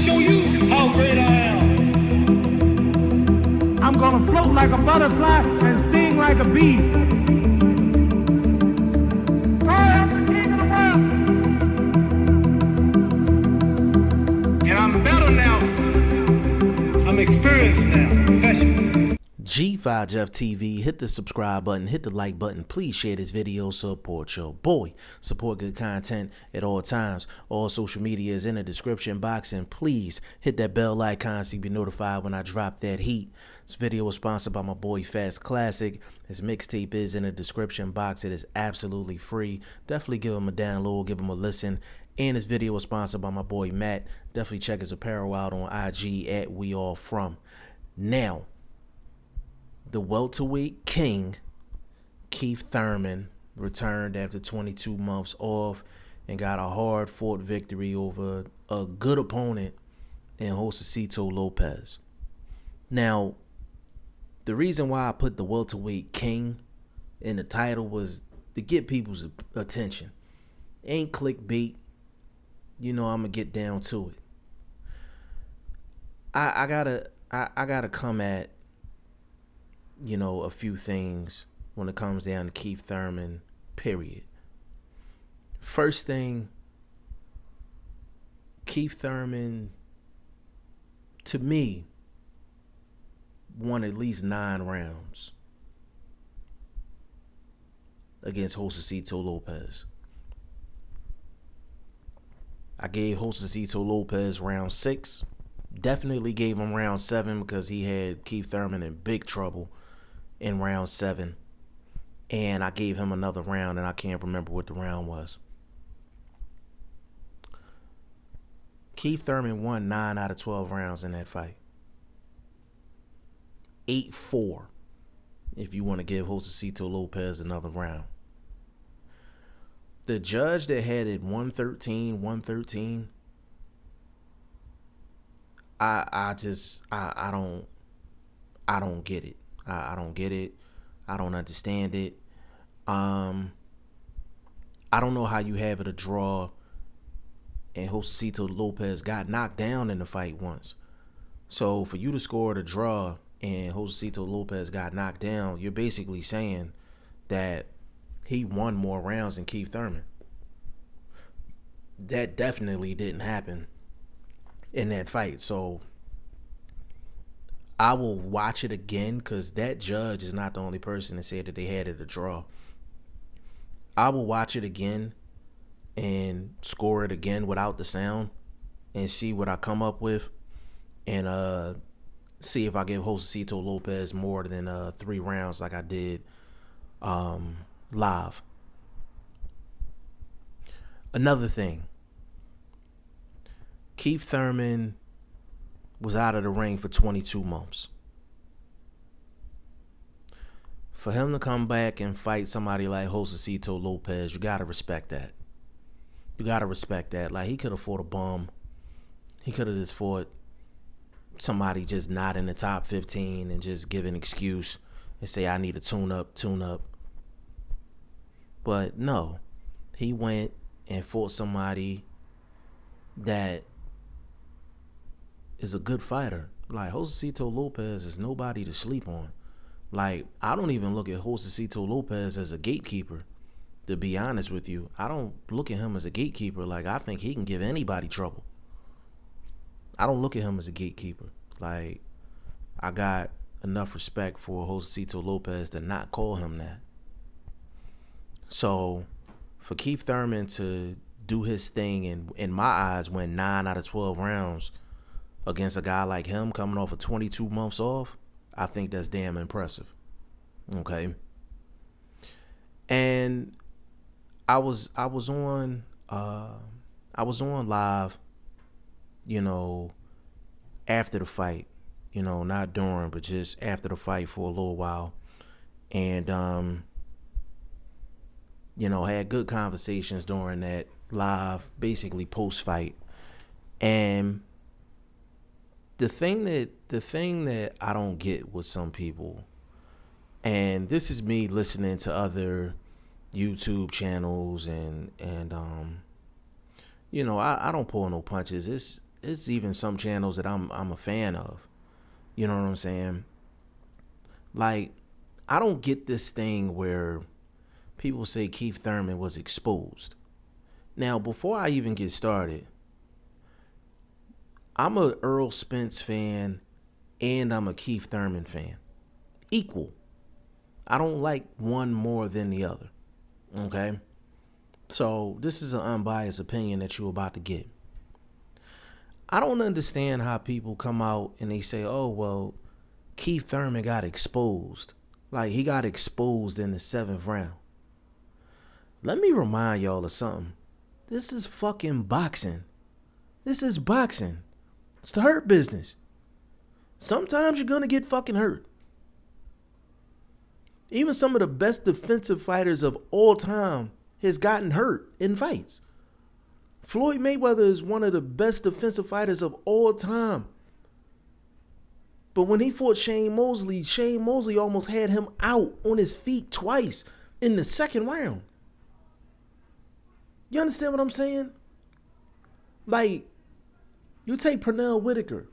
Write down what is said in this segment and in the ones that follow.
show you how great I am. I'm gonna float like a butterfly and sting like a bee. I am the king of the world. And I'm better now. I'm experienced now, professional. G5 Jeff TV, hit the subscribe button, hit the like button. Please share this video, support your boy. Support good content at all times. All social media is in the description box, and please hit that bell icon so you be notified when I drop that heat. This video was sponsored by my boy Fast Classic. His mixtape is in the description box. It is absolutely free. Definitely give him a download, give him a listen. And this video was sponsored by my boy Matt. Definitely check his apparel out on IG at We All From. Now, the welterweight king, Keith Thurman, returned after 22 months off and got a hard-fought victory over a good opponent in Josesito Lopez. Now, the reason why I put the welterweight king in the title was to get people's attention. Ain't clickbait. You know I'm gonna get down to it. I gotta come at, you know, a few things when it comes down to Keith Thurman, period. First thing, Keith Thurman, to me, won at least 9 rounds against Josesito Lopez. I gave Josesito Lopez round 6. Definitely gave him round 7 because he had Keith Thurman in big trouble in round 7, and I gave him another round, and I can't remember what the round was. Keith Thurman won 9 out of 12 rounds in that fight. 8-4 if you want to give Josesito Lopez another round. The judge that had it 113, I don't get it. I don't get it. I don't understand it. I don't know how you have it a draw and Josesito Lopez got knocked down in the fight once. So for you to score the draw and Josesito Lopez got knocked down, you're basically saying that he won more rounds than Keith Thurman. That definitely didn't happen in that fight. So I will watch it again because that judge is not the only person that said that they had it a draw. I will watch it again and score it again without the sound and see what I come up with, and see if I give Josesito Lopez more than 3 rounds like I did live. Another thing, Keith Thurman was out of the ring for 22 months. For him to come back and fight somebody like Josesito Lopez, you gotta respect that. You gotta respect that. Like, he could have fought a bum. He could have just fought somebody just not in the top 15 and just give an excuse and say, I need a tune up. But no, he went and fought somebody that is a good fighter. Like, Josesito Lopez is nobody to sleep on. Like, I don't even look at Josesito Lopez as a gatekeeper, to be honest with you. I don't look at him as a gatekeeper. Like, I think he can give anybody trouble. I don't look at him as a gatekeeper. Like, I got enough respect for Josesito Lopez to not call him that. So for Keith Thurman to do his thing and, in my eyes, win 9 out of 12 rounds against a guy like him coming off of 22 months off, I think that's damn impressive. Okay. And I was on live, you know, after the fight, you know, not during, but just after the fight for a little while. And you know, had good conversations during that live, basically post-fight. And the thing that I don't get with some people, and this is me listening to other YouTube channels and you know, I don't pull no punches. it's even some channels that I'm a fan of. You know what I'm saying? Like, I don't get this thing where people say Keith Thurman was exposed. Now, before I even get started, I'm a Earl Spence fan and I'm a Keith Thurman fan. Equal. I don't like one more than the other. Okay? So, this is an unbiased opinion that you're about to get. I don't understand how people come out and they say, oh, well, Keith Thurman got exposed. Like, he got exposed in the 7th round. Let me remind y'all of something. This is fucking boxing. This is boxing. It's the hurt business. Sometimes you're going to get fucking hurt. Even some of the best defensive fighters of all time has gotten hurt in fights. Floyd Mayweather is one of the best defensive fighters of all time. But when he fought Shane Mosley almost had him out on his feet twice in the 2nd round. You understand what I'm saying? Like, you take Pernell Whitaker.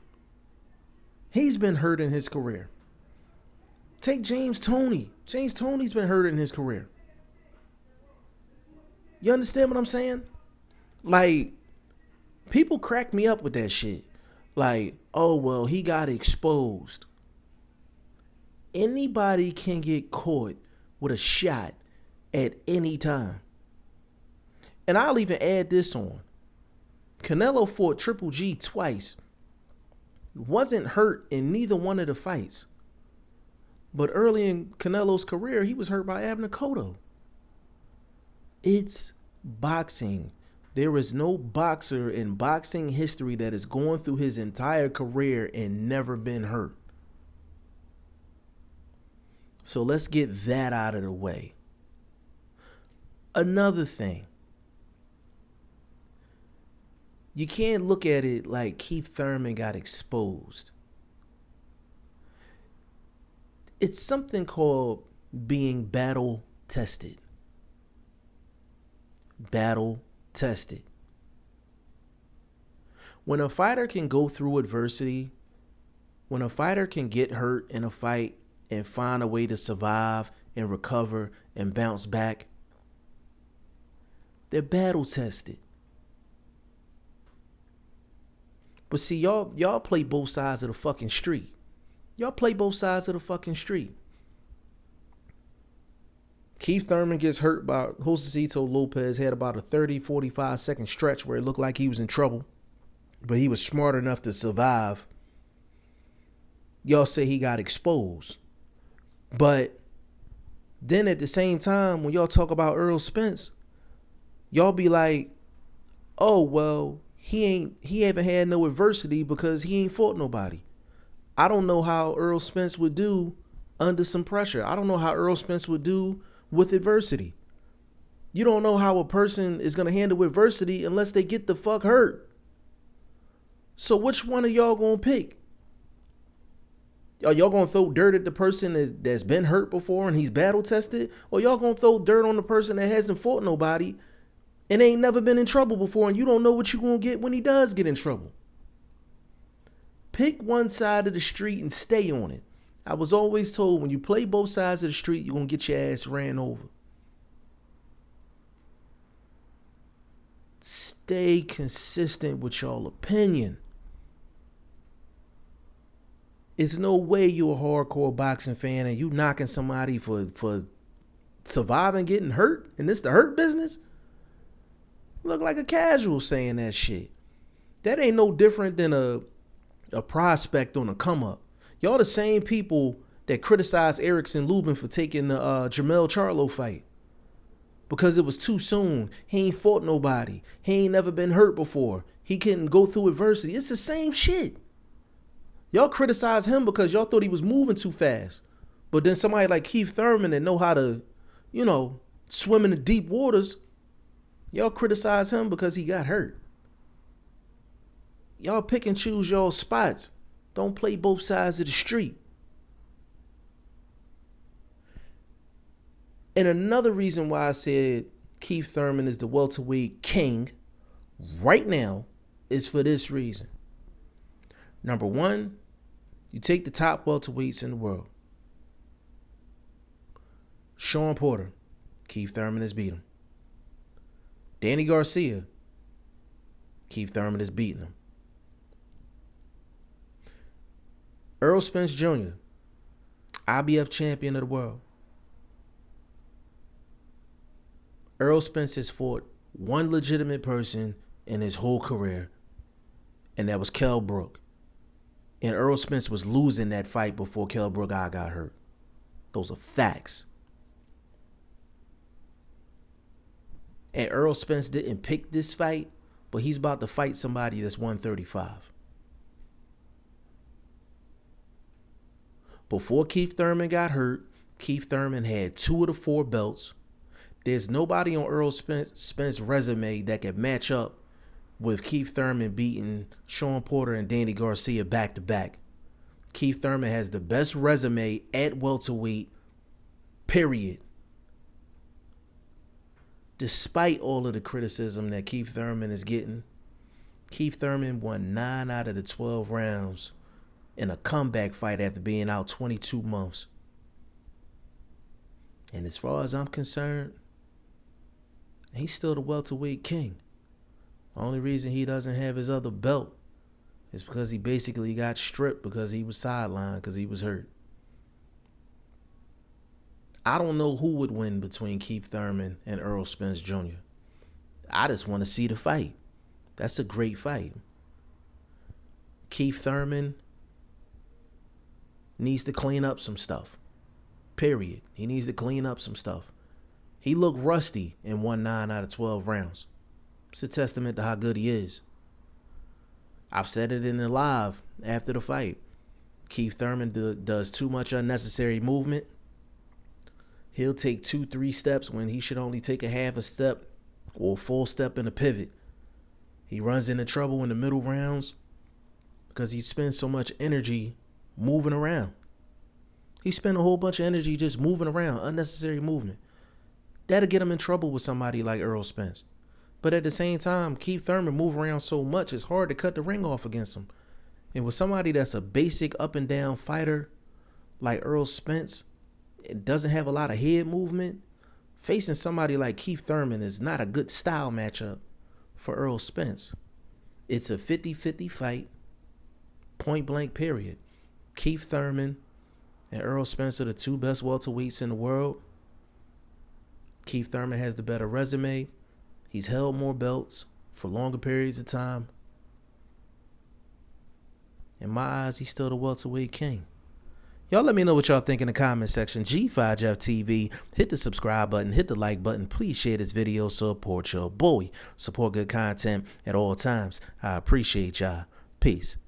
He's been hurt in his career. Take James Toney. James Toney's been hurt in his career. You understand what I'm saying? Like, people crack me up with that shit. Like, oh, well, he got exposed. Anybody can get caught with a shot at any time. And I'll even add this on. Canelo fought Triple G twice. Wasn't hurt in neither one of the fights. But early in Canelo's career, he was hurt by Abner Cotto. It's boxing. There is no boxer in boxing history that has gone through his entire career and never been hurt. So let's get that out of the way. Another thing. You can't look at it like Keith Thurman got exposed. It's something called being battle tested. Battle tested. When a fighter can go through adversity, when a fighter can get hurt in a fight and find a way to survive and recover and bounce back, they're battle tested. But see, y'all play both sides of the fucking street. Y'all play both sides of the fucking street. Keith Thurman gets hurt by Josesito Lopez, had about a 30, 45 second stretch where it looked like he was in trouble. But he was smart enough to survive. Y'all say he got exposed. But then at the same time, when y'all talk about Earl Spence, y'all be like, oh, well, he haven't had no adversity because he ain't fought nobody. I don't know how Earl Spence would do under some pressure. I don't know how Earl Spence would do with adversity. You don't know how a person is going to handle adversity unless they get the fuck hurt. So which one of y'all going to pick? Are y'all going to throw dirt at the person that's been hurt before and he's battle tested? Or y'all going to throw dirt on the person that hasn't fought nobody and ain't never been in trouble before, and you don't know what you're going to get when he does get in trouble? Pick one side of the street and stay on it. I was always told when you play both sides of the street, you're going to get your ass ran over. Stay consistent with y'all opinion. It's no way you a hardcore boxing fan and you knocking somebody for surviving getting hurt, and this the hurt business? Look like a casual saying that shit. That ain't no different than a prospect on a come up. Y'all the same people that criticized Erickson Lubin for taking the Jermell Charlo fight because it was too soon. He ain't fought nobody. He ain't never been hurt before. He couldn't go through adversity. It's the same shit. Y'all criticize him because y'all thought he was moving too fast. But then somebody like Keith Thurman that know how to, swim in the deep waters, y'all criticize him because he got hurt. Y'all pick and choose y'all spots. Don't play both sides of the street. And another reason why I said Keith Thurman is the welterweight king right now is for this reason. Number one, you take the top welterweights in the world. Sean Porter, Keith Thurman has beat him. Danny Garcia, Keith Thurman has beaten him. Errol Spence Jr., IBF champion of the world. Errol Spence has fought one legitimate person in his whole career, and that was Kell Brook. And Errol Spence was losing that fight before Kell Brook got hurt. Those are facts. And Errol Spence didn't pick this fight, but he's about to fight somebody that's 135. Before Keith Thurman got hurt, Keith Thurman had 2 of the 4 belts. There's nobody on Errol Spence's resume that can match up with Keith Thurman beating Sean Porter and Danny Garcia back to back. Keith Thurman has the best resume at welterweight, period. Despite all of the criticism that Keith Thurman is getting, Keith Thurman won 9 out of the 12 rounds in a comeback fight after being out 22 months. And as far as I'm concerned, he's still the welterweight king. The only reason he doesn't have his other belt is because he basically got stripped because he was sidelined because he was hurt. I don't know who would win between Keith Thurman and Errol Spence Jr. I just want to see the fight. That's a great fight. Keith Thurman needs to clean up some stuff. Period. He needs to clean up some stuff. He looked rusty and won 9 out of 12 rounds. It's a testament to how good he is. I've said it in the live after the fight. Keith Thurman does too much unnecessary movement. He'll take 2-3 steps when he should only take a half a step or a full step in a pivot. He runs into trouble in the middle rounds because he spends so much energy moving around. He spent a whole bunch of energy just moving around, unnecessary movement. That'll get him in trouble with somebody like Errol Spence. But at the same time, Keith Thurman move around so much, it's hard to cut the ring off against him. And with somebody that's a basic up and down fighter like Errol Spence, it doesn't have a lot of head movement, facing somebody like Keith Thurman is not a good style matchup for Errol Spence. It's a 50-50 fight, point blank period. Keith Thurman and Errol Spence are the 2 best welterweights in the world. Keith Thurman has the better resume. He's held more belts for longer periods of time. In my eyes, he's still the welterweight king. Y'all let me know what y'all think in the comment section. G5 Jeff TV. Hit the subscribe button. Hit the like button. Please share this video. Support your boy. Support good content at all times. I appreciate y'all. Peace.